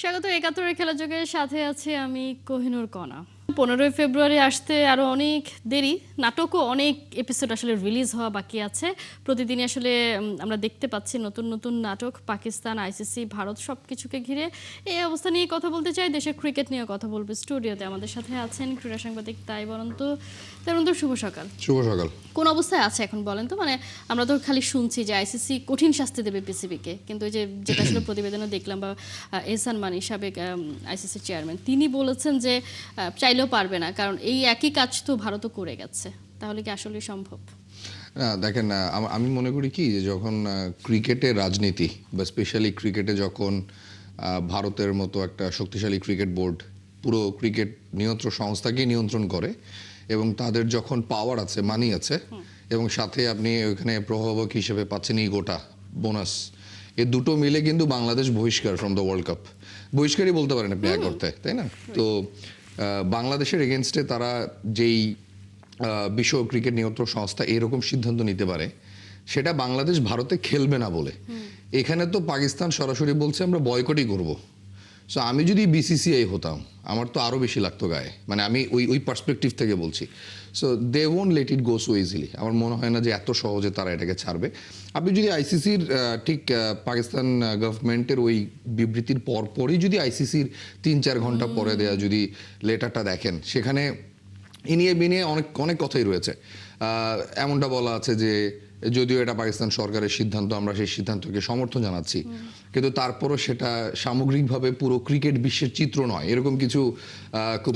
স্বাগত একাত্তরের খেলা যোগের সাথে আছে আমি কোহিনুর কণা। 15ই ফেব্রুয়ারি আসতে আরো অনেক দেরি, নাটকও অনেক এপিসোড আসলে রিলিজ হওয়া বাকি আছে। প্রতিদিনই আসলে আমরা দেখতে পাচ্ছি নতুন নতুন নাটক, পাকিস্তান, আইসিসি, ভারত সবকিছুকে ঘিরে। এই অবস্থা নিয়ে কথা বলতে চাই, দেশের ক্রিকেট নিয়ে কথা বলবো। স্টুডিওতে আমাদের সাথে আছেন ক্রীড়া সাংবাদিক তাইবরন্ত। শুভ সকাল। শুভ সকাল। কোন অবস্থায় আছে এখন বলেন তো? মানে আমরা তো খালি শুনছি যে আইসিসি কঠিন শাস্তি দেবে পিসিবিকে, কিন্তু ওই যে যেটা আসলে প্রতিবেদনে দেখলাম বা এহসান মানি সাবেক আইসিসি চেয়ারম্যান তিনি বলেছেন যে চাইলেও পারবে না, কারণ এই একই কাজ তো ভারতও করে গেছে। তাহলে কি আসলে সম্ভব? দেখেন, আমি মনে করি কি যে যখন ক্রিকেটের রাজনীতি বা স্পেশালি ক্রিকেটে যখন ভারতের মতো একটা শক্তিশালী ক্রিকেট বোর্ড পুরো ক্রিকেট নিয়ন্ত্রণ সংস্থাকে নিয়ন্ত্রণ করে এবং তাদের যখন পাওয়ার আছে, মানি আছে, এবং সাথে আপনি ওখানে প্রভাবক হিসেবে পাচ্ছেন এই গোটা বোনাস, এ দুটো মিলে কিন্তু বাংলাদেশ বহিষ্কার ফ্রম দ্য ওয়ার্ল্ড কাপ। বহিষ্কারই বলতে পারেন আপনি এক অর্থে, তাই না? তো বাংলাদেশের এগেনস্টে তারা যেই বিশ্ব ক্রিকেট নিয়ন্ত্রক সংস্থা এরকম সিদ্ধান্ত নিতে পারে, সেটা বাংলাদেশ ভারতে খেলবে না বলে। এখানে তো পাকিস্তান সরাসরি বলছে আমরা বয়কটই করব। সো আমি যদি বিসিসিআই হতাম আমার তো আরও বেশি লাগতো গায়ে, মানে আমি ওই পার্সপেক্টিভ থেকে বলছি। So they won't let it go so easily. আমার মনে হয় না যে এত সহজে তারা এটাকে ছাড়বে। আপনি যদি আইসিসির ঠিক পাকিস্তান গভর্নমেন্টের ওই বিবৃতির পরপরই যদি আইসিসির 3-4 ঘন্টা পরে দেয়া যদি লেটারটা দেখেন, সেখানে ইনিয়ে বিনিয়ে অনেক অনেক কথাই রয়েছে। এমনটা বলা আছে যে যদিও এটা পাকিস্তান সরকারের সিদ্ধান্ত, আমরা সেই সিদ্ধান্তকে সমর্থন জানাচ্ছি, কিন্তু তারপরও সেটা সামগ্রিকভাবে পুরো ক্রিকেট বিশ্বের চিত্র নয়, এরকম কিছু খুব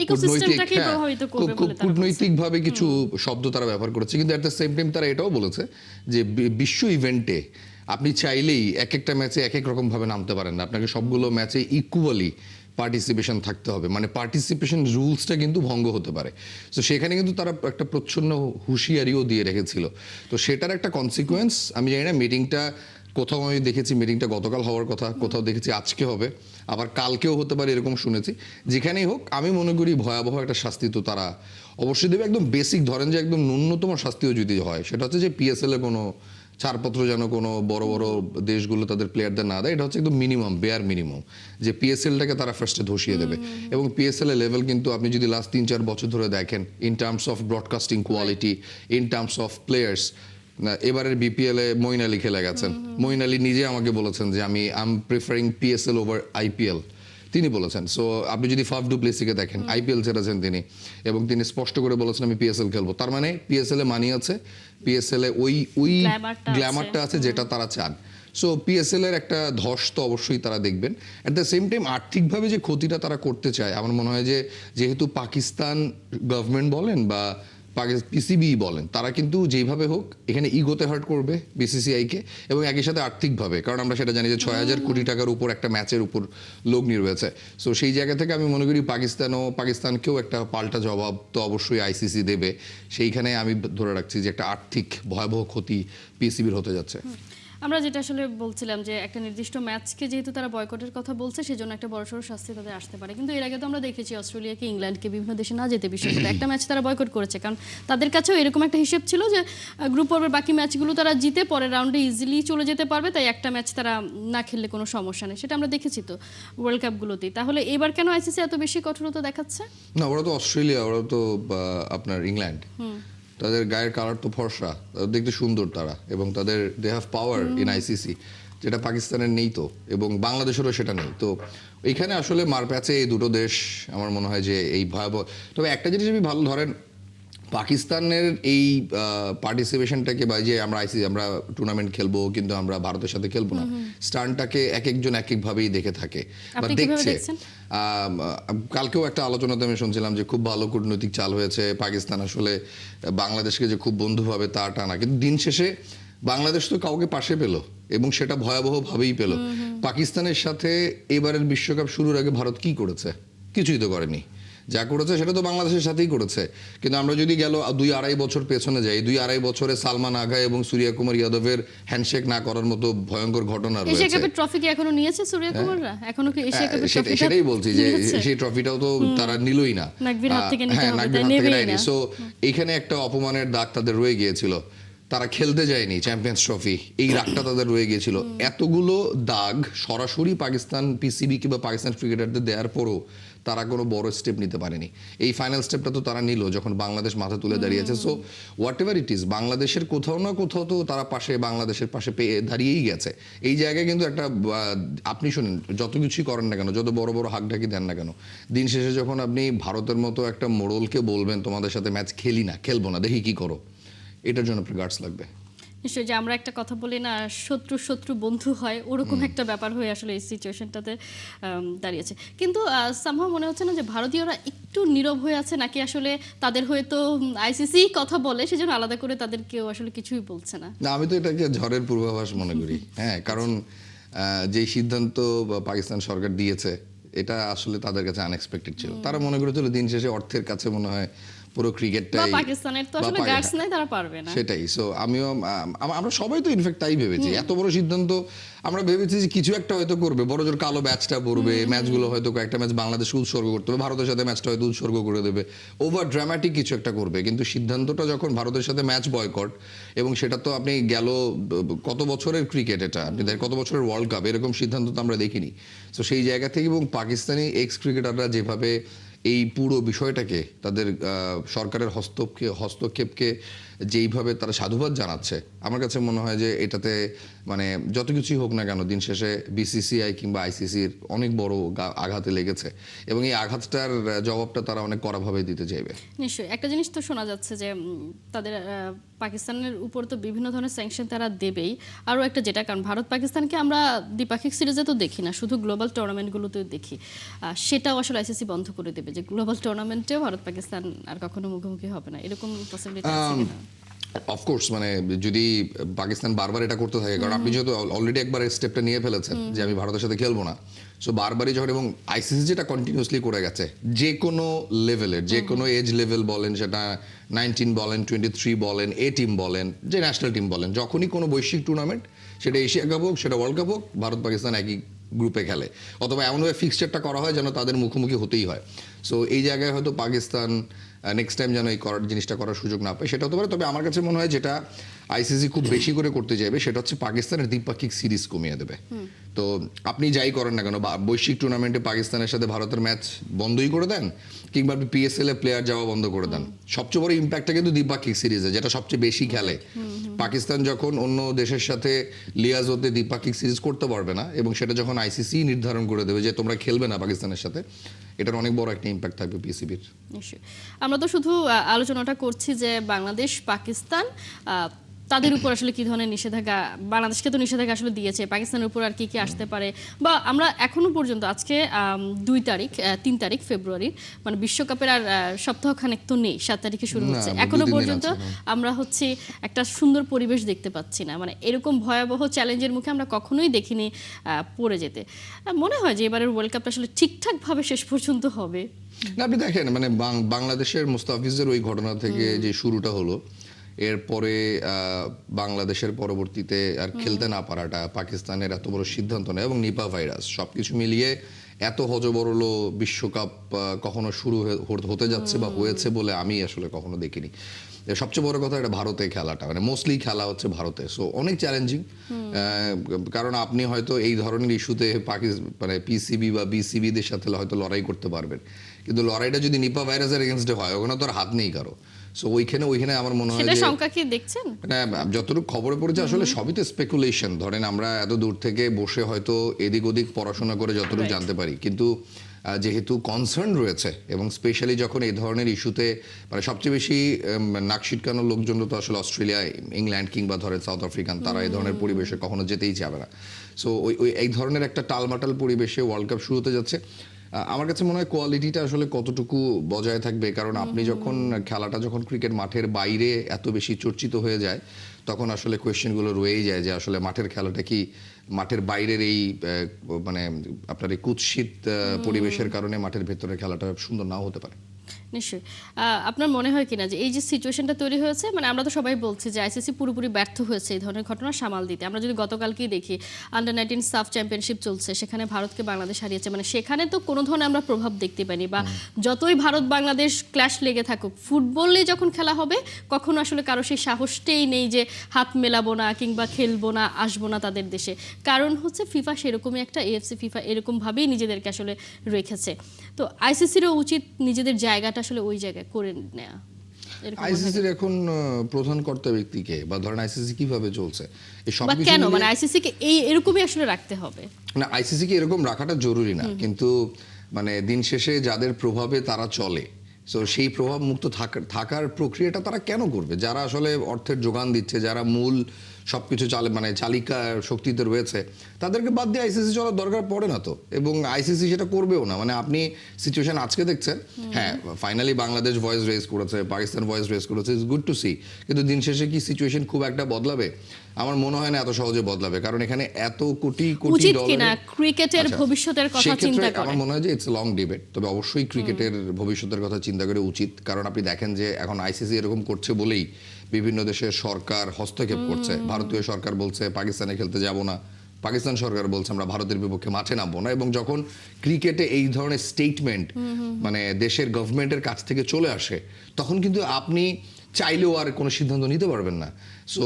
কূটনৈতিকভাবে কিছু শব্দ তারা ব্যবহার করেছে। কিন্তু অ্যাট দ্য সেম টাইম তারা এটাও বলেছে যে বিশ্ব ইভেন্টে আপনি চাইলেই এক একটা ম্যাচে এক এক রকমভাবে নামতে পারেন না, আপনাকে সবগুলো ম্যাচে ইকুয়ালি পার্টিসিপেশন থাকতে হবে, মানে পার্টিসিপেশন রুলসটা কিন্তু ভঙ্গ হতে পারে। তো সেখানে কিন্তু তারা একটা প্রচ্ছন্ন হুঁশিয়ারিও দিয়ে রেখেছিল। তো সেটার একটা কনসিকুয়েন্স আমি জানি না, মিটিংটা কোথাও আমি দেখেছি মিটিংটা গতকাল হওয়ার কথা, কোথাও দেখেছি আজকে হবে, আবার কালকেও হতে পারে এরকম শুনেছি। যেখানেই হোক আমি মনে করি ভয়াবহ একটা শাস্তি তো তারা অবশ্যই দেবে। একদম বেসিক ধরেন যে একদম ন্যূনতম শাস্তিও যদি হয়, সেটা হচ্ছে যে পিএসএল এ কোনো ছাড়পত্র যেন কোনো বড় বড় দেশগুলো তাদের প্লেয়ারদের না দেয়। এটা হচ্ছে একদম মিনিমাম, বেয়ার মিনিমাম, যে পিএসএলটাকে তারা ফার্স্টে ধসিয়ে দেবে। এবং পিএসএল এর লেভেল কিন্তু আপনি যদি লাস্ট 3-4 বছর ধরে দেখেন, in terms of broadcasting quality, in terms of players, এবারের বিপিএল এ মঈন আলী খেলে গেছেন। মঈন আলী নিজে আমাকে বলেছেন যে আমি প্রিফারিং পিএসএল ওভার আইপিএল, তিনি বলেছেন। সো আপনি যদি ফাফ ডু প্লেসিকে দেখেন, আইপিএল ছেড়েছেন তিনি, এবং তিনি স্পষ্ট করে বলেছেন আমি পিএসএল খেলবো। তার মানে পিএসএল এ মানি আছে, পিএসএল এ ওই গ্ল্যামারটা আছে যেটা তারা চান। সো পিএসএল এর একটা ধস তো অবশ্যই তারা দেখবেন। অ্যাট দ্য সেম টাইম আর্থিকভাবে যে ক্ষতিটা তারা করতে চায়, আমার মনে হয় যে যেহেতু পাকিস্তান গভর্নমেন্ট বলেন বা পিসিবি বলেন, তারা কিন্তু যেইভাবে হোক এখানে ইগোতে হার্ট করবে বিসিসিআইকে, এবং একই সাথে আর্থিকভাবে, কারণ আমরা সেটা জানি যে 6,000 কোটি টাকার উপর একটা ম্যাচের উপর লগ্নি রয়েছে। সো সেই জায়গা থেকে আমি মনে করি পাকিস্তানকেও একটা পাল্টা জবাব তো অবশ্যই আইসিসি দেবে। সেইখানে আমি ধরে রাখছি যে একটা আর্থিক ভয়াবহ ক্ষতি পিসিবির হতে যাচ্ছে। আমরা যেটা আসলে বলছিলাম যে একটা নির্দিষ্ট ম্যাচকে যেহেতু তারা বয়কটের কথা বলছে, সেজন্য একটা বড়সড় শাস্তি তাদের আসতে পারে। কিন্তু এর আগে তো আমরা দেখেছি অস্ট্রেলিয়াকে, ইংল্যান্ডকে, বিভিন্ন দেশে না যেতে বিশ্বকাপে একটা ম্যাচ তারা বয়কট করেছে, কারণ তাদের কাছেও এরকম একটা হিসেব ছিল যে গ্রুপ পর্বের বাকি ম্যাচগুলো তারা জিতে পরের রাউন্ডে ইজিলি চলে যেতে পারবে, তাই একটা ম্যাচ তারা না খেললে কোনো সমস্যা নেই। সেটা আমরা দেখেছি তো ওয়ার্ল্ড কাপগুলোতেই। তাহলে এবার কেন আইসিসি এত বেশি কঠোরতা দেখাচ্ছে? না, ওরা তো অস্ট্রেলিয়া, ওরা তো আপনার ইংল্যান্ড, তাদের গায়ের কালার তো ফর্সা, দেখতে সুন্দর তারা, এবং তাদের they have power in ICC, যেটা পাকিস্তানের নেই তো, এবং বাংলাদেশেরও সেটা নেই। তো এইখানে আসলে মারপ্যাচে এই দুটো দেশ আমার মনে হয় যে এই ভয়াবহ। তবে একটা জিনিস আমি ভালো ধরেন, পাকিস্তানের এই পার্টিসিপেশনটাকে, বা যে আমরা টুর্নামেন্ট খেলবো কিন্তু আমরা ভারতের সাথে খেলবো না, স্টানটাকে এক একজন এক একভাবেই দেখে থাকে বা দেখছে। কালকেও একটা আলোচনাতে আমি শুনছিলাম যে খুব ভালো কূটনৈতিক চাল হয়েছে, পাকিস্তান আসলে বাংলাদেশকে যে খুব বন্ধুভাবে তা না, কিন্তু দিন শেষে বাংলাদেশ তো কাউকে পাশে পেল, এবং সেটা ভয়াবহভাবেই পেল। পাকিস্তানের সাথে এবারের বিশ্বকাপ শুরুর আগে ভারত কি করেছে? কিছুই তো করেনি। যা করেছে সেটা তো বাংলাদেশের সাথেই করেছে। কিন্তু আমরা যদি গেল 2-2.5 বছর পেছনে যাই, 2-2.5 বছরে সালমান আগা এবং সূর্য কুমার যাদবের হ্যান্ডশেক না করার মতো ভয়ঙ্কর ঘটনা রয়েছে। এশিয়া কাপের ট্রফি কি এখনো নিয়েছে সূর্য কুমাররা? এখনো কি এশিয়া কাপের ট্রফি? সেটাই বলছি যে সেই ট্রফিটাও তো তারা নিলই না, নাকবির হাত থেকে নিতে হবে, তাই নেবেই না। সো এখানে একটা অপমানের দাগ তাদের রয়ে গিয়েছিল। তারা খেলতে যায়নি চ্যাম্পিয়ন্স ট্রফি, এই রাগটা তাদের রয়ে গিয়েছিল। এতগুলো দাগ সরাসরি পাকিস্তান পিসিবি কিংবা পাকিস্তান ক্রিকেটারদের দেওয়ার পরও তারা কোনো বড় স্টেপ নিতে পারেনি। এই ফাইনাল স্টেপটা তো তারা নিল যখন বাংলাদেশ মাথা তুলে দাঁড়িয়েছে। So what ever it is, বাংলাদেশের কোথাও না কোথাও তো তারা বাংলাদেশের পাশে পেয়ে দাঁড়িয়েই গেছে। এই জায়গায় কিন্তু একটা আপনি শুনেন, যত কিছুই করেন না কেন, যত বড় বড় হাকঢাকি দেন না কেন, দিন শেষে যখন আপনি ভারতের মতো একটা মোড়লকে বলবেন তোমাদের সাথে ম্যাচ খেলবো না, দেখি কি করো, এটার জন্য আপনার গার্ডস লাগবে। নিশ্চয়ই, যে আমরা একটা কথা বলি না, শত্রু শত্রু বন্ধু হয়, ওরকম একটা ব্যাপার হয়ে আসলে এই সিচুয়েশনটাতে দাঁড়িয়েছে। কিন্তু সামহাও মনে হচ্ছে না যে ভারতীয়রা একটু নীরব হয়ে আছে, নাকি আসলে তাদের হয়তো আইসিসি কথা বলে সেজন্য আলাদা করে তাদের কেউ আসলে কিছুই বলছে না? না, আমি তো এটাকে ঝড়ের পূর্বাভাস মনে করি। হ্যাঁ, কারণ যে সিদ্ধান্ত পাকিস্তান সরকার দিয়েছে এটা আসলে তাদের কাছে আনএক্সপেক্টেড ছিল। তারা মনে করেছিল দিন শেষে অর্থের কাছে মনে হয় পুরো ক্রিকেটটাই, পাকিস্তানের তো আসলে গার্ডস নাই, তারা পারবে না। সেটাই। সো আমরা সবাই তো ইনফ্যাক্ট তাই ভেবেছি, এত বড় সিদ্ধান্ত আমরা ভেবেছি যে কিছু একটা হয়তো করবে, বড় জোর কালো ব্যাচটা পড়বে, ম্যাচগুলো হয়তো কয়েকটা ম্যাচ বাংলাদেশকে উৎসর্গ করতে হবে, ভারতের সাথে ম্যাচটা হয়তো উৎসর্গ করে দেবে, ওভার ড্রামাটিক কিছু একটা করবে। কিন্তু সিদ্ধান্তটা যখন ভারতের সাথে ম্যাচ বয়কট, এবং সেটা তো আপনি গেল কত বছরের ক্রিকেট, এটা আপনি কত বছরের ওয়ার্ল্ড কাপ, এরকম সিদ্ধান্ত তো আমরা দেখিনি। তো সেই জায়গা থেকে, এবং পাকিস্তানি এক্স ক্রিকেটাররা যেভাবে এই পুরো বিষয়টাকে তাদের সরকারের হস্তক্ষেপকে যেইভাবে তারা সাধুবাদ জানাচ্ছে, আমার কাছে মনে হয় যে এটাতে মানে যত কিছুই হোক না কেন, দিন শেষে বিসিসিআই কিংবা আইসিসির অনেক বড় আঘাতে লেগেছে, এবং এই আঘাতটার জবাবটা তারা অনেক কড়াভাবে দিতে চাইবে। নিশ্চয়ই। একটা জিনিস তো শোনা যাচ্ছে যে তাদের পাকিস্তানের উপর তো বিভিন্ন ধরনের স্যাংশন তারা দেবেই। আরও একটা যেটা, কারণ ভারত পাকিস্তানকে আমরা দ্বিপাক্ষিক সিরিজে তো দেখি না, শুধু গ্লোবাল টুর্নামেন্টগুলোতেও দেখি, সেটাও আসলে আইসিসি বন্ধ করে দেবে যে গ্লোবাল টুর্নামেন্টেও ভারত পাকিস্তান আর কখনো মুখোমুখি হবে না, এরকম পসিবিলিটি আছে কিনা? অফকোর্স, মানে যদি পাকিস্তান বারবার এটা করতে থাকে, কারণ আপনি যেহেতু অলরেডি একবার স্টেপটা নিয়ে ফেলেছেন যে আমি ভারতের সাথে খেলবো না, সো বারবারই যখন, এবং আইসিসি যেটা কন্টিনিউসলি করে গেছে, যে কোনো লেভেলের, যে কোনো এজ লেভেল বলেন, সেটা 19 বলেন, 23 বলেন, এ টিম বলেন, যে ন্যাশনাল টিম বলেন, যখনই কোনো বৈশ্বিক টুর্নামেন্ট, সেটা এশিয়া কাপ হোক, সেটা ওয়ার্ল্ড কাপ হোক, ভারত পাকিস্তান একই গ্রুপে খেলে, অথবা এমনভাবে ফিক্সচারটা করা হয় যেন তাদের মুখোমুখি হতেই হয়। সো এই জায়গায় হয়তো পাকিস্তান নেক্সট টাইম যেন এই জিনিসটা করার সুযোগ না পায়, সেটা হতে পারে। তবে আমার কাছে মনে হয় যেটা আইসিসি খুব বেশি করে করতে চাইবে, সেটা হচ্ছে পাকিস্তানের দ্বিপাক্ষিক সিরিজ কমিয়ে দেবে। তো আপনি যাই করেন না কেন, বৈশ্বিক টুর্নামেন্টে পাকিস্তানের সাথে ভারতের ম্যাচ বন্ধই করে দেন, কিংবা আপনি পিএসএল এ প্লেয়ার যাওয়া বন্ধ করে দেন, সবচেয়ে বড় ইম্প্যাক্টটা কিন্তু দ্বিপাক্ষিক সিরিজে, যেটা সবচেয়ে বেশি খেলে। পাকিস্তান যখন অন্য দেশের সাথে লিয়াজোতে দ্বিপাক্ষিক সিরিজ করতে পারবে না, এবং সেটা যখন আইসিসি নির্ধারণ করে দেবে যে তোমরা খেলবে না পাকিস্তানের সাথে, এটার অনেক বড় একটা ইম্প্যাক্ট থাকবে পিসিবির। নিশ্চয়ই। আমরা তো শুধু আলোচনাটা করছি যে বাংলাদেশ পাকিস্তান তাদের উপর আসলে কি ধরনের নিষেধাজ্ঞা, বাংলাদেশকে তো নিষেধাজ্ঞা আসলে দিয়েছে, পাকিস্তানের উপর আর কি কি আসতে পারে, বা আমরা এখনো পর্যন্ত আজকে 3 তারিখ ফেব্রুয়ারি, মানে বিশ্বকাপের আর সপ্তাহখানেক তো নেই, 7 তারিখে শুরু হচ্ছে, এখনো পর্যন্ত আমরা হচ্ছে একটা সুন্দর পরিবেশ দেখতে পাচ্ছি না। মানে এরকম ভয়াবহ চ্যালেঞ্জের মুখে আমরা কখনোই দেখিনি পড়ে যেতে। মনে হয় যে এবারের ওয়ার্ল্ড কাপটা আসলে ঠিকঠাক ভাবে শেষ পর্যন্ত হবে। না, আপনি দেখেন, মানে বাংলাদেশের মুস্তাফিজের ওই ঘটনা থেকে যে শুরুটা হলো, এরপরে বাংলাদেশের পরবর্তীতে আর খেলতে না পারাটা, পাকিস্তানের এত বড় সিদ্ধান্ত নেয়, এবং নিপা ভাইরাস, সবকিছু মিলিয়ে এত হযবরল বিশ্বকাপ কখনো শুরু হতে যাচ্ছে বা হয়েছে বলে আমি আসলে কখনো দেখিনি। সবচেয়ে বড় কথা, এটা ভারতে খেলাটা, মানে মোস্টলি খেলা হচ্ছে ভারতে, সো অনেক চ্যালেঞ্জিং। কারণ আপনি হয়তো এই ধরনের ইস্যুতে মানে পিসিবি বা বিসিবিদের সাথে হয়তো লড়াই করতে পারবেন, কিন্তু লড়াইটা যদি নিপা ভাইরাসের এগেনস্টে হয়, ওখানে তো আর হাত নেই কারো। সো ওইখানে আমার মনে হয় যে সংখ্যা কি দেখছেন, মানে যতটুকু খবরে পড়েছে, আসলে সবই তো স্পেকুলেশন। ধরেন আমরা এত দূর থেকে বসে হয়তো এদিক ওদিক পড়াশোনা করে যতটুকু জানতে পারি, কিন্তু যেহেতু কনসার্ন রয়েছে, এবং স্পেশালি যখন এই ধরনের ইস্যুতে, মানে সবচেয়ে বেশি নাক ছিটকানোর লোকজন তো আসলে অস্ট্রেলিয়া, ইংল্যান্ড কিংবা ধরেন সাউথ আফ্রিকান, তারা এই ধরনের পরিবেশে কখনো যেতেই যাবে না। সো ওই এই ধরনের একটা টালমাটাল পরিবেশে ওয়ার্ল্ড কাপ শুরু হতে যাচ্ছে। আমার কাছে মনে হয় কোয়ালিটিটা আসলে কতটুকু বজায় থাকবে, কারণ আপনি যখন খেলাটা যখন ক্রিকেট মাঠের বাইরে এত বেশি চর্চিত হয়ে যায়, তখন আসলে কোয়েশ্চেনগুলো রয়েই যায় যে আসলে মাঠের খেলাটা কি মাঠের বাইরের এই মানে আপনার এই কুৎসিত পরিবেশের কারণে মাঠের ভেতরের খেলাটা সুন্দর নাও হতে পারে। নিশ্চয়ই। আপনার মনে হয় কিনা যে এই যে সিচুয়েশনটা তৈরি হয়েছে, মানে আমরা তো সবাই বলছি যে আইসিসি পুরোপুরি ব্যর্থ হয়েছে এই ধরনের ঘটনা সামাল দিতে। আমরা যদি গতকালকেই দেখি আন্ডার 19 সাফ চ্যাম্পিয়নশিপ চলছে, সেখানে ভারতকে বাংলাদেশ হারিয়েছে, মানে সেখানে তো কোনো ধরনের আমরা প্রভাব দেখতে পাইনি, বা যতই ভারত বাংলাদেশ ক্ল্যাশ লেগে থাকুক, ফুটবলে যখন খেলা হবে কখনো আসলে কারো সেই সাহসটাই নেই যে হাত মেলাবো না কিংবা খেলবো না, আসবো না তাদের দেশে। কারণ হচ্ছে ফিফা সেরকমই একটা, এএফসি ফিফা এরকমভাবেই নিজেদেরকে আসলে রেখেছে। তো আইসিসিরও উচিত নিজেদের জায়গাটা আসলে ওই জায়গায় করে নেওয়া। এরকম মনে হয় আইসিসির এখন প্রধান কর্তা ব্যক্তিকে, বা ধরেন আইসিসি কিভাবে চলছে এই সব বা কিছু কেন, মিলিয়ে- মানে আইসিসিকে এরকমই আসলে রাখতে হবে। না, আইসিসিকে এরকম রাখাটা জরুরি না, কিন্তু মানে দিন শেষে যাদের প্রভাবে তারা চলে, তো সেই প্রভাব মুক্ত থাকার প্রক্রিয়াটা তারা কেন করবে? যারা আসলে অর্থের যোগান দিচ্ছে, যারা মূল সবকিছু মানে চালিকা শক্তিতে রয়েছে, তাদেরকে বাদ দিয়ে আইসিসি চলার দরকার পড়ে না তো, এবং আইসিসি সেটা করবেও না। মানে আপনি সিচুয়েশন আজকে দেখছেন, হ্যাঁ ফাইনালি বাংলাদেশ ভয়েস রেজ করেছে, পাকিস্তান ভয়েস রেজ করেছে, ইটস গুড টু সি, কিন্তু দিন শেষে কি সিচুয়েশন খুব একটা বদলাবে? আমার মনে হয় না এত সহজে বদলাবে, কারণ এখানে এত কোটি কোটি উচিত ডলার। কিনা ক্রিকেটের ভবিষ্যতের কথা চিন্তা করে? আমার মনে হয় যে ইটস লং ডিবেট, তবে অবশ্যই ক্রিকেটের ভবিষ্যতের কথা চিন্তা করে উচিত, কারণ আপনি দেখেন যে এখন আইসিসি এরকম করছে বলেই বিভিন্ন দেশের সরকার হস্তক্ষেপ করছে। ভারতীয় সরকার বলছে পাকিস্তানে খেলতে যাব না, পাকিস্তান সরকার বলছে আমরা ভারতের বিপক্ষে মাঠে নামবো না। এবং যখন ক্রিকেটে এই ধরনের স্টেটমেন্ট মানে দেশের গভর্নমেন্টের কাছ থেকে চলে আসে, তখন কিন্তু আপনি চাইলেও আর কোনো সিদ্ধান্ত নিতে পারবেন না। সো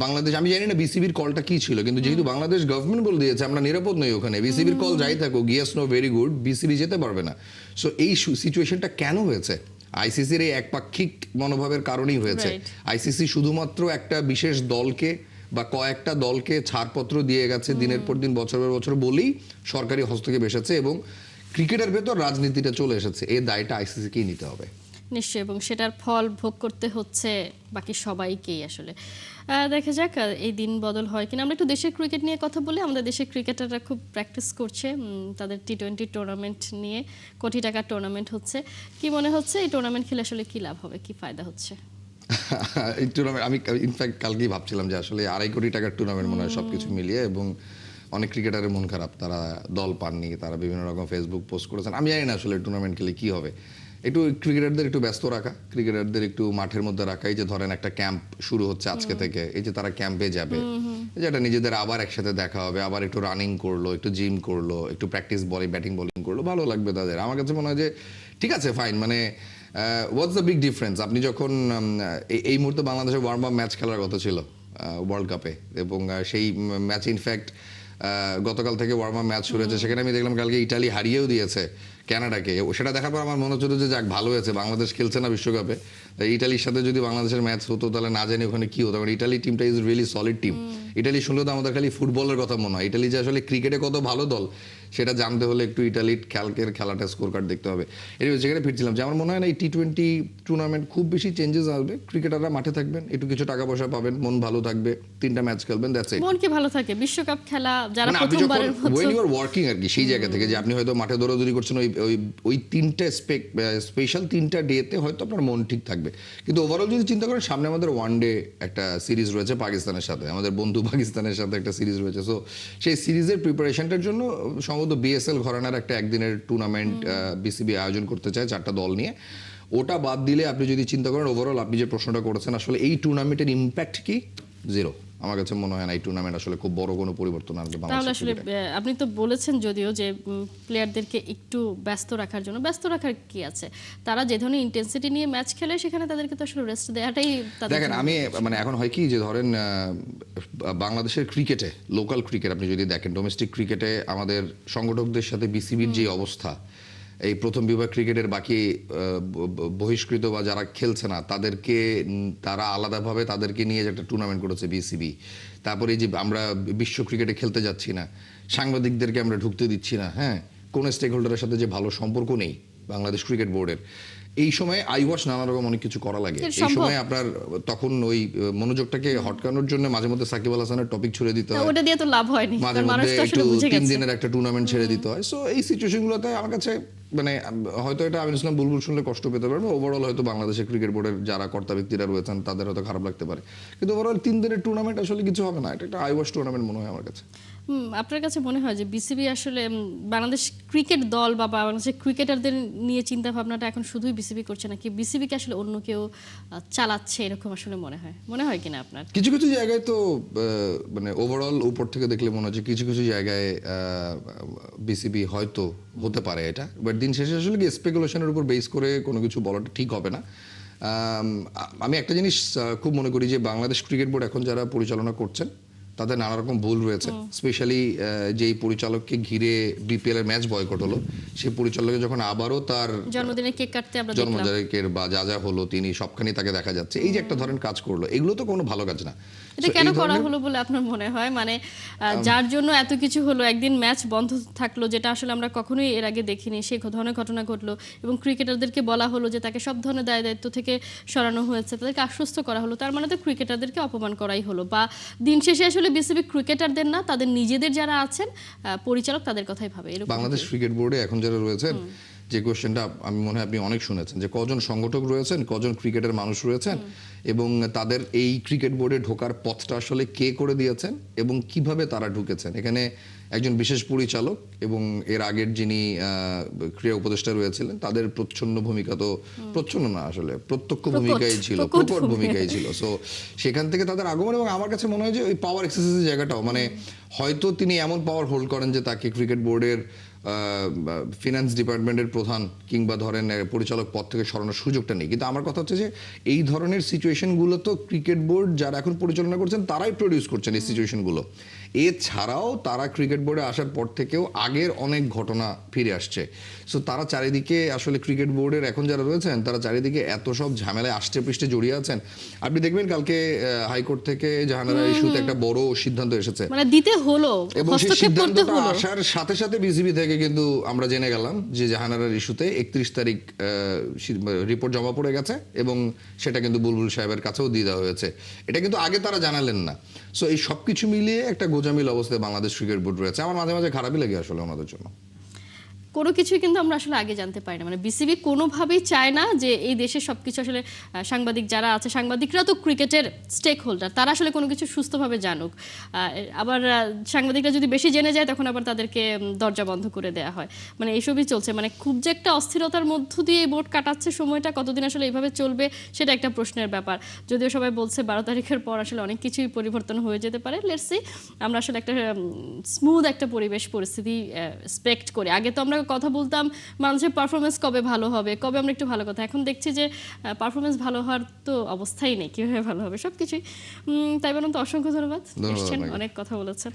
বাংলাদেশ, আমি জানি না বিসিবির কলটা কি ছিল, কিন্তু যেহেতু বাংলাদেশ গভর্নমেন্ট বলে দিয়েছে আমরা নিরাপদ নই ওখানে, বিসিবির কল যাই থাকুক, yes no very good, BCB যেতে পারবে না। সো এই সিচুয়েশনটা কেন হয়েছে? আইসিসির এই একপাক্ষিক মনোভাবের কারণেই হয়েছে। আইসিসি শুধুমাত্র একটা বিশেষ দলকে বা কয়েকটা দলকে ছাড়পত্র দিয়ে গেছে দিনের পর দিন, বছর পর বছর বলেই সরকারি হস্তক্ষেপ এসেছে, এবং ক্রিকেটের ভেতর রাজনীতিটা চলে এসেছে। এই দায়টা আইসিসিকেই নিতে হবে নিশ্চয়ই, এবং সেটার ফল ভোগ করতে হচ্ছে বাকি সবাইকেই আসলে। দেখা যাক এই দিন বদল হয় কিনা। আমরা একটু দেশের ক্রিকেট নিয়ে কথা বলি। আমাদের দেশের ক্রিকেটাররা খুব প্র্যাকটিস করছে তাদের টি-20 টুর্নামেন্ট নিয়ে, কোটি টাকার টুর্নামেন্ট হচ্ছে। কি মনে হচ্ছে এই টুর্নামেন্ট খেলে আসলে কি লাভ হবে, কি ফায়দা হচ্ছে? এই টুর্নামেন্ট আমি ইনফ্যাক্ট কালকেই ভাবছিলাম যে আসলে 2.5 কোটি টাকার টুর্নামেন্ট মনে হয় সবকিছু মিলিয়ে, এবং অনেক ক্রিকেটারের মন খারাপ, তারা দল পাননি, তারা বিভিন্ন রকম ফেসবুক পোস্ট করেছেন। আমি জানি না আসলে টুর্নামেন্ট খেলে কি হবে। একটু ক্রিকেটারদের একটু ব্যস্ত রাখা, ক্রিকেটারদের একটু মাঠের মধ্যে রাখা। এই যে ধরেন একটা ক্যাম্প শুরু হচ্ছে আজকে থেকে, এই যে তারা ক্যাম্পে যাবে, যেটা নিজেদের আবার একসাথে দেখা হবে, আবার একটু রানিং করলো, একটু জিম করলো, একটু প্র্যাকটিস ব্যাটিং বোলিং করলো, ভালো লাগবে তাদের। আমার কাছে মনে হয় যে ঠিক আছে, ফাইন, মানে হোয়াটস দ্য বিগ ডিফারেন্স? আপনি যখন এই মুহূর্তে বাংলাদেশের ওয়ার্ম আপ ম্যাচ খেলার কথা ছিল ওয়ার্ল্ড কাপে, এবং সেই ম্যাচ ইনফ্যাক্ট গতকাল থেকে ওয়ার্ম আপ ম্যাচ শুরু হয়েছে, সেখানে আমি দেখলাম কালকে ইটালি হারিয়েও দিয়েছে কানাডাকে। সেটা দেখার পর আমার মনে হচ্ছিল যে যাক, ভালো হয়েছে বাংলাদেশ খেলছে না বিশ্বকাপে। ইটালির সাথে যদি বাংলাদেশের ম্যাচ হতো তাহলে না জানি ওখানে কি হতো, কারণ ইটালি টিমটা is really solid team. Italy শুনলে তো আমাদের খালি ফুটবলের কথা মনে হয়, ইটালি যে আসলে ক্রিকেটে কত ভালো দল সেটা জানতে হলে একটু ইটালির খেলাটা স্কোর কার্ড দেখতে হবে। এর যেখানে ফিরছিলাম যে আমার মনে হয় না এই টি-20 টুর্নামেন্ট খুব বেশি চেঞ্জেস আসবে। ক্রিকেটাররা মাঠে থাকবেন, একটু কিছু টাকা পয়সা পাবেন, মন ভালো থাকবে, 3টা ম্যাচ খেলবেন, দ্যাটস ইট। মন কি ভালো থাকে? বিশ্বকাপ খেলা যারা মানে আপনি প্রথমবারের যখন when you are working আর কি, সেই জায়গা থেকে যে আপনি হয়তো মাঠে দৌড়াদৌড়ি করছেন, ওই 3টা স্পেশাল 3টা ডেতে হয়তো আপনার মন ঠিক থাকবে। কিন্তু ওভারঅল যদি চিন্তা করেন, সামনে আমাদের ওয়ান ডে একটা সিরিজ রয়েছে পাকিস্তানের সাথে, আমাদের বন্ধু পাকিস্তানের সাথে একটা সিরিজ রয়েছে। সো সেই সিরিজের প্রিপারেশনটার জন্য সম্ভবত বিএসএল ঘরানার একটা একদিনের টুর্নামেন্ট বিসিবি আয়োজন করতে চায় 4টা দল নিয়ে। ওটা বাদ দিলে আপনি যদি চিন্তা করেন ওভারঅল, আপনি যে প্রশ্নটা করেছেন আসলে এই টুর্নামেন্টের ইম্প্যাক্ট কি? জিরো। আমার কাছে মনে হয় না এই টুর্নামেন্ট আসলে খুব বড় কোনো পরিবর্তন আনবে তাহলে বাংলাদেশের আসলে ক্রিকেটে। আপনি তো বলেছেন যদিও যে প্লেয়ারদেরকে একটু ব্যস্ত রাখার জন্য, ব্যস্ত রাখার কি আছে? তারা যে ধরনের ইন্টেন্সিটি নিয়ে ম্যাচ খেলে সেখানে তাদেরকে তো আসলে রেস্ট দেওয়াটাই তাদের দেখেন, জন্য। আমি মানে এখন হয় কি যে ধরেন বাংলাদেশের ক্রিকেটে, লোকাল ক্রিকেট আপনি যদি দেখেন, ডোমেস্টিক ক্রিকেটে আমাদের সংগঠকদের সাথে বিসিবির যে অবস্থা, এই প্রথম বিভাগ ক্রিকেটের বাকি বহিষ্কৃত বা যারা খেলছে না তাদেরকে, তারা আলাদাভাবে তাদেরকে নিয়ে যে একটা টুর্নামেন্ট করেছে বিসিবি। তারপরে এই যে আমরা বিশ্ব ক্রিকেটে খেলতে যাচ্ছি না, সাংবাদিকদেরকে আমরা ঢুকতে দিচ্ছি না, হ্যাঁ, কোন স্টেক হোল্ডারের সাথে যে ভালো সম্পর্ক নেই বাংলাদেশ ক্রিকেট বোর্ডের। এই সময় আই ওয়াচ নানা রকম অনেক কিছু করা লাগে। এই সময় আপনার তখন ওই মনোযোগটাকে হটকানোর জন্য মাঝে মধ্যে সাকিব আল হাসানের টপিক ছড়ে দিতে হয়, ওটা দিয়ে তো লাভ হয়নি, মাঝে কারণ মানুষ মধ্যে তো একটু আসলে বুঝে 3 গেছে। দিনের একটা টুর্নামেন্ট ছেড়ে দিতে হয়। সো এই সিচুয়েশনগুলোতে আমার কাছে মানে হয়তো এটা আমির ইসলাম বুলবুল শুনলে কষ্ট পেতে পারবে, ওভারঅল হয়তো বাংলাদেশের ক্রিকেট বোর্ডের যারা কর্তা ব্যক্তিরা রয়েছেন তাদের হয়তো খারাপ লাগতে পারে, কিন্তু ওভারঅল 3 দিনের টুর্নামেন্ট আসলে কিছু হবে না। এটা একটা আই ওয়াচ টুর্নামেন্ট মনে হয় আমার কাছে। আপনার কাছে মনে হয় যে বিসিবি আসলে বাংলাদেশ ক্রিকেট দল বা বাংলাদেশের ক্রিকেটারদের নিয়ে চিন্তা ভাবনাটা এখন শুধুই বিসিবি করছে নাকি বিসিবিকে আসলে অন্য কেউ চালাচ্ছে এরকম আসলে মনে হয় কিনা আপনার? কিছু কিছু জায়গায় তো মানে ওভারঅল উপর থেকে দেখলে মনে হচ্ছে কিছু কিছু জায়গায় বিসিবি হয়তো হতে পারে এটা, বাট দিন শেষে আসলে কি স্পেকুলেশনের উপর বেস করে কোনো কিছু বলাটা ঠিক হবে না। আমি একটা জিনিস খুব মনে করি যে বাংলাদেশ ক্রিকেট বোর্ড এখন যারা পরিচালনা করছেন তাদের নানা রকম ভুল রয়েছে, স্পেশালি যেই পরিচালককে ঘিরে বিপিএল এর ম্যাচ বয়কট হলো, সেই পরিচালকে যখন আবারও তার জন্মদিনে কেক কাটতে আমরা দেখলাম, জন্মদিনের বা যা যা হলো তিনি সবখানি তাকে দেখা যাচ্ছে, এই যে একটা ধরেন কাজ করলো, এগুলো তো কোনো ভালো কাজ না। এটা কেন করা হলো বলে আপনার মনে হয়? মানে যার জন্য এত কিছু হলো, একদিন ম্যাচ বন্ধ থাকলো যেটা আসলে আমরা কখনোই এর আগে দেখিনি, সেই ধরনের ঘটনা ঘটলো এবং ক্রিকেটারদেরকে বলা হলো যে তাকে সব ধরনের দায় দায়িত্ব থেকে সরানো হয়েছে, তাদেরকে আশ্বস্ত করা হলো, তার মানে তো ক্রিকেটারদেরকে অপমান করাই হলো। বা দিন শেষে আসলে বিসিবি ক্রিকেটারদের না, তাদের নিজেদের যারা আছেন পরিচালক তাদের কথাই ভাবে। এরকম বাংলাদেশ ক্রিকেট বোর্ডে এখন যারা রয়েছেন, যে কোশ্চেনটা আমি মনে হয় আপনি অনেক শুনেছেন, যে কজন সংগঠক রয়েছেন, কজন ক্রিকেটের মানুষ রয়েছেন এবং তাদের এই ক্রিকেট বোর্ডে ঢোকার পথটা আসলে কে করে দিয়েছেন এবং কিভাবে তারা ঢুকেছেন। এখানে একজন বিশেষ পরিচালক এবং এর আগের যিনি ক্রীড়া উপদেষ্টা রয়েছিলেন, তাদের প্রচ্ছন্ন ভূমিকা তো প্রচ্ছন্ন না, আসলে প্রত্যক্ষ ভূমিকাই ছিল, প্রকট ভূমিকাই ছিল। সো সেখান থেকে তাদের আগমন, এবং আমার কাছে মনে হয় যে ওই পাওয়ার এক্সারসাইজের জায়গাটাও, মানে হয়তো তিনি এমন পাওয়ার হোল্ড করেন যে তাকে ক্রিকেট বোর্ডের ফিনান্স ডিপার্টমেন্টের প্রধান কিংবা ধরেন পরিচালক পদ থেকে সরানোর সুযোগটা নেই। কিন্তু আমার কথা হচ্ছে যে এই ধরনের সিচুয়েশনগুলো তো ক্রিকেট বোর্ড যারা এখন পরিচালনা করছেন তারাই প্রডিউস করছেন এই সিচুয়েশনগুলো। এছাড়াও তারা ক্রিকেট বোর্ডে আসার পর থেকেও আগের অনেক ঘটনা ফিরে আসছে। সো তারা চারিদিকে আসলে ক্রিকেট বোর্ডের এখন যারা রয়েছেন তারা চারিদিকে এত সব ঝামেলায় আষ্টে পৃষ্ঠে জড়িয়ে আছেন। আপনি দেখবেন কালকে হাইকোর্ট থেকে জাহানারা ইস্যুতে একটা বড় সিদ্ধান্ত এসেছে, মানে দিতে হলো, এবং সেই সিদ্ধান্তটা আসার সাথে সাথে বিসিবি থেকে কিন্তু আমরা জেনে গেলাম যে জাহানারার ইস্যুতে 31 তারিখ রিপোর্ট জমা পড়ে গেছে এবং সেটা কিন্তু বুলবুল সাহেবের কাছেও দিয়ে দেওয়া হয়েছে। এটা কিন্তু আগে তারা জানালেন না। সো এই সবকিছু মিলিয়ে একটা গোজামিল অবস্থায় বাংলাদেশ ক্রিকেট বোর্ড রয়েছে। আমার মাঝে মাঝে খারাপই লাগে আসলে ওনাদের জন্য। কোনো কিছুই কিন্তু আমরা আসলে আগে জানতে পারি না, মানে বিসিবি কোনোভাবেই চায় না যে এই দেশে সবকিছু আসলে সাংবাদিক যারা আছে, সাংবাদিকরা তো ক্রিকেটের স্টেক হোল্ডার, তারা আসলে কোনো কিছু সুস্থভাবে জানুক। আবার সাংবাদিকরা যদি বেশি জেনে যায় তখন আবার তাদেরকে দরজা বন্ধ করে দেওয়া হয়, মানে এইসবই চলছে। মানে খুব যে একটা অস্থিরতার মধ্য দিয়ে এই বোর্ড কাটাচ্ছে সময়টা, কতদিন আসলে এইভাবে চলবে সেটা একটা প্রশ্নের ব্যাপার। যদিও সবাই বলছে 12 তারিখের পর আসলে অনেক কিছুই পরিবর্তন হয়ে যেতে পারে। লেটস সি, আমরা আসলে একটা স্মুথ একটা পরিবেশ পরিস্থিতি এক্সপেক্ট করি। আগে তো আমরা কথা বলতাম মানুষের পারফরমেন্স কবে ভালো হবে, কবে আমরা একটু ভালো কথা, এখন দেখছি যে পারফরমেন্স ভালো হওয়ার তো অবস্থাই নেই, কীভাবে ভালো হবে সবকিছুই। তাই বলুন তো, অসংখ্য ধন্যবাদ, অনেক কথা বলেছেন।